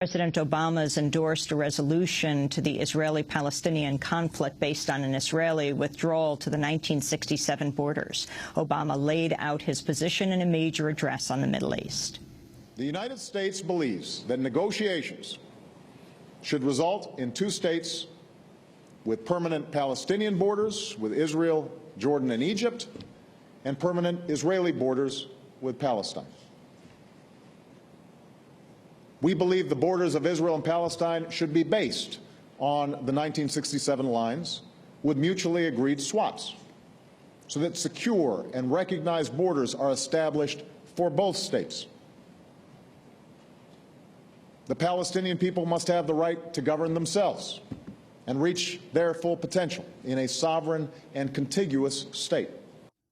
President Obama's endorsed a resolution to the Israeli-Palestinian conflict based on an Israeli withdrawal to the 1967 borders. Obama laid out his position in a major address on the Middle East. The United States believes that negotiations should result in two states with permanent Palestinian borders with Israel, Jordan, and Egypt, and permanent Israeli borders with Palestine. We believe the borders of Israel and Palestine should be based on the 1967 lines with mutually agreed swaps, so that secure and recognized borders are established for both states. The Palestinian people must have the right to govern themselves and reach their full potential in a sovereign and contiguous state.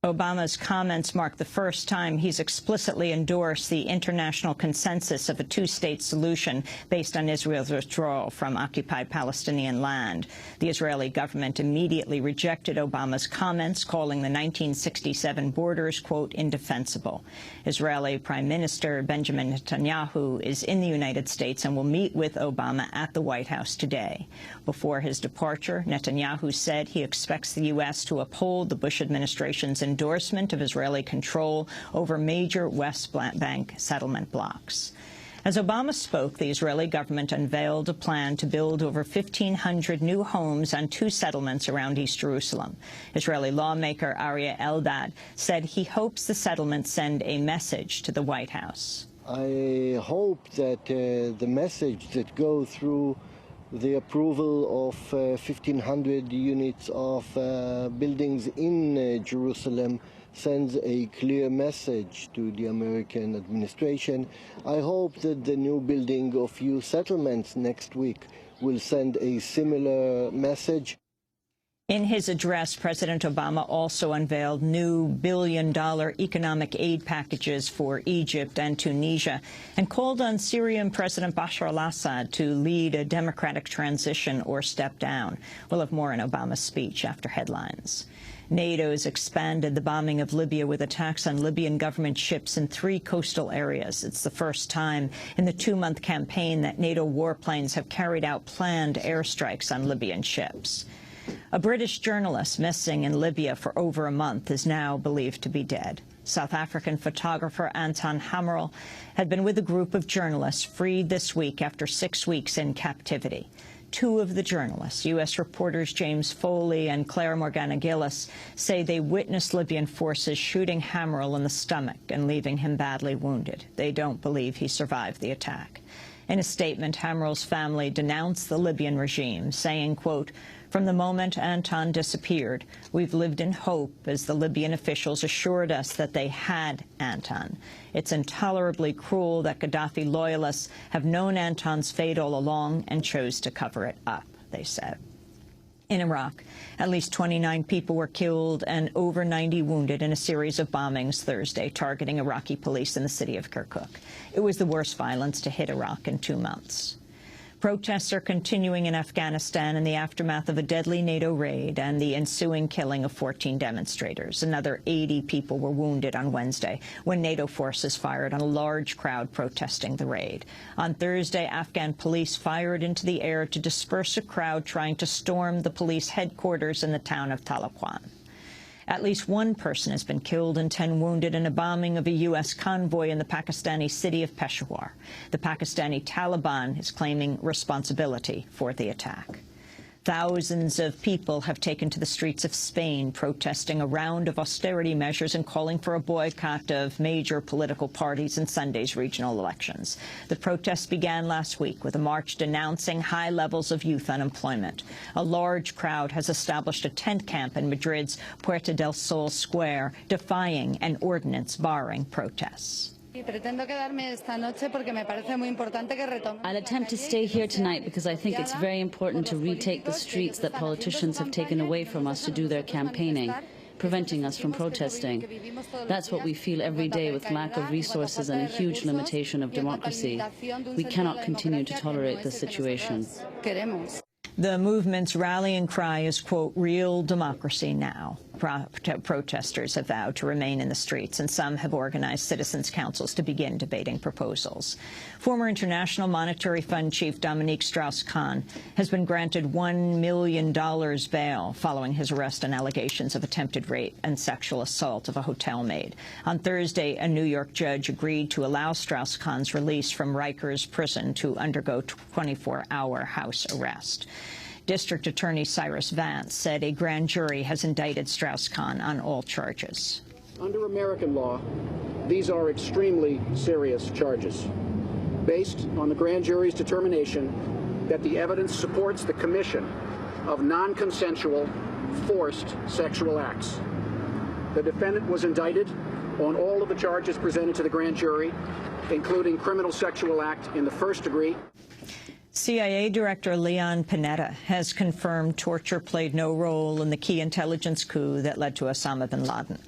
Obama's comments mark the first time he's explicitly endorsed the international consensus of a two-state solution based on Israel's withdrawal from occupied Palestinian land. The Israeli government immediately rejected Obama's comments, calling the 1967 borders, quote, indefensible. Israeli Prime Minister Benjamin Netanyahu is in the United States and will meet with Obama at the White House today. Before his departure, Netanyahu said he expects the U.S. to uphold the Bush administration's endorsement of Israeli control over major West Bank settlement blocks. As Obama spoke, the Israeli government unveiled a plan to build over 1,500 new homes on two settlements around East Jerusalem. Israeli lawmaker Aryeh Eldad said he hopes the settlements send a message to the White House. I hope that the message that goes through the approval of 1,500 units of buildings in Jerusalem sends a clear message to the American administration. I hope that the new building of few settlements next week will send a similar message. In his address, President Obama also unveiled new billion-dollar economic aid packages for Egypt and Tunisia and called on Syrian President Bashar al-Assad to lead a democratic transition or step down. We'll have more in Obama's speech after headlines. NATO's expanded the bombing of Libya with attacks on Libyan government ships in 3 coastal areas. It's the first time in the 2-month campaign that NATO warplanes have carried out planned airstrikes on Libyan ships. A British journalist missing in Libya for over a month is now believed to be dead. South African photographer Anton Hammerl had been with a group of journalists freed this week after 6 weeks in captivity. 2 of the journalists, U.S. reporters James Foley and Claire Morgana Gillis, say they witnessed Libyan forces shooting Hammerl in the stomach and leaving him badly wounded. They don't believe he survived the attack. In a statement, Hammerl's family denounced the Libyan regime, saying, quote, "From the moment Anton disappeared, we've lived in hope as the Libyan officials assured us that they had Anton. It's intolerably cruel that Gaddafi loyalists have known Anton's fate all along and chose to cover it up," they said. In Iraq, at least 29 people were killed and over 90 wounded in a series of bombings Thursday targeting Iraqi police in the city of Kirkuk. It was the worst violence to hit Iraq in 2 months. Protests are continuing in Afghanistan in the aftermath of a deadly NATO raid and the ensuing killing of 14 demonstrators. Another 80 people were wounded on Wednesday when NATO forces fired on a large crowd protesting the raid. On Thursday, Afghan police fired into the air to disperse a crowd trying to storm the police headquarters in the town of Talabwan. At least 1 person has been killed and 10 wounded in a bombing of a U.S. convoy in the Pakistani city of Peshawar. The Pakistani Taliban is claiming responsibility for the attack. Thousands of people have taken to the streets of Spain protesting a round of austerity measures and calling for a boycott of major political parties in Sunday's regional elections. The protests began last week with a march denouncing high levels of youth unemployment. A large crowd has established a tent camp in Madrid's Puerta del Sol Square, defying an ordinance barring protests. I'll attempt to stay here tonight because I think it's very important to retake the streets that politicians have taken away from us to do their campaigning, preventing us from protesting. That's what we feel every day with lack of resources and a huge limitation of democracy. We cannot continue to tolerate this situation. The movement's rallying cry is, quote, "real democracy now." protesters have vowed to remain in the streets, and some have organized citizens' councils to begin debating proposals. Former International Monetary Fund Chief Dominique Strauss-Kahn has been granted $1 million bail following his arrest on allegations of attempted rape and sexual assault of a hotel maid. On Thursday, a New York judge agreed to allow Strauss-Kahn's release from Rikers prison to undergo 24-hour house arrest. District Attorney Cyrus Vance said a grand jury has indicted Strauss-Kahn on all charges. Under American law, these are extremely serious charges, based on the grand jury's determination that the evidence supports the commission of non-consensual, forced sexual acts. The defendant was indicted on all of the charges presented to the grand jury, including criminal sexual act in the first degree. CIA Director Leon Panetta has confirmed torture played no role in the key intelligence coup that led to Osama bin Laden.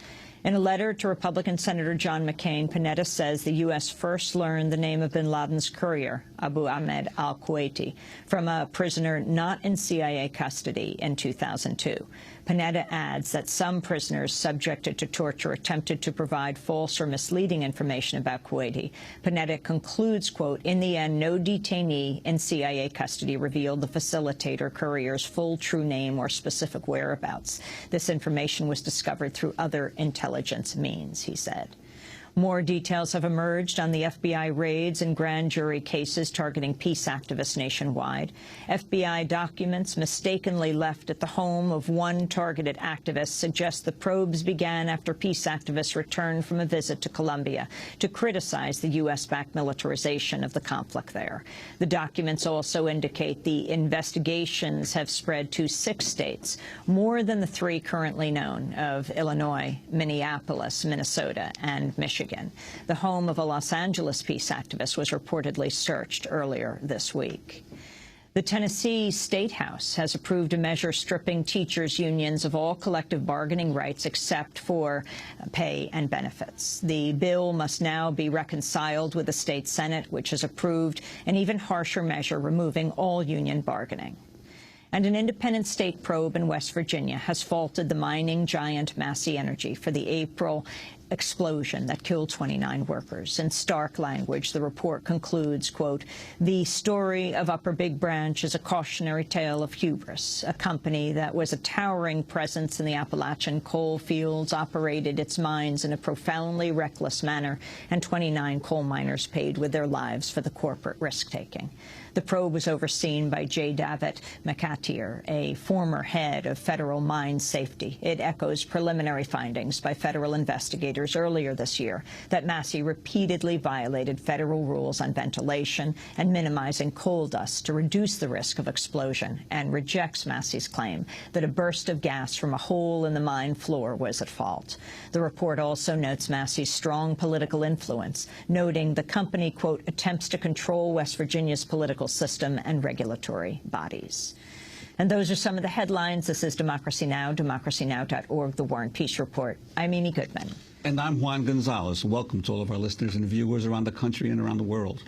In a letter to Republican Senator John McCain, Panetta says the U.S. first learned the name of bin Laden's courier, Abu Ahmed al-Kuwaiti, from a prisoner not in CIA custody in 2002. Panetta adds that some prisoners subjected to torture attempted to provide false or misleading information about Kuwaiti. Panetta concludes, quote, in the end, no detainee in CIA custody revealed the facilitator courier's full true name or specific whereabouts. This information was discovered through other intelligence means, he said. More details have emerged on the FBI raids and grand jury cases targeting peace activists nationwide. FBI documents mistakenly left at the home of one targeted activist suggest the probes began after peace activists returned from a visit to Colombia to criticize the U.S.-backed militarization of the conflict there. The documents also indicate the investigations have spread to 6 states, more than the 3 currently known of Illinois, Minneapolis, Minnesota, and Michigan. The home of a Los Angeles peace activist was reportedly searched earlier this week. The Tennessee State House has approved a measure stripping teachers' unions of all collective bargaining rights except for pay and benefits. The bill must now be reconciled with the state Senate, which has approved an even harsher measure removing all union bargaining. And an independent state probe in West Virginia has faulted the mining giant Massey Energy for the April explosion that killed 29 workers. In stark language, the report concludes, quote, the story of Upper Big Branch is a cautionary tale of hubris. A company that was a towering presence in the Appalachian coal fields operated its mines in a profoundly reckless manner, and 29 coal miners paid with their lives for the corporate risk-taking. The probe was overseen by J. Davitt McAteer, a former head of federal mine safety. It echoes preliminary findings by federal investigators earlier this year that Massey repeatedly violated federal rules on ventilation and minimizing coal dust to reduce the risk of explosion, and rejects Massey's claim that a burst of gas from a hole in the mine floor was at fault. The report also notes Massey's strong political influence, noting the company, quote, attempts to control West Virginia's political system and regulatory bodies. And those are some of the headlines. This is Democracy Now!, democracynow.org, The War and Peace Report. I'm Amy Goodman. And I'm Juan Gonzalez. Welcome to all of our listeners and viewers around the country and around the world.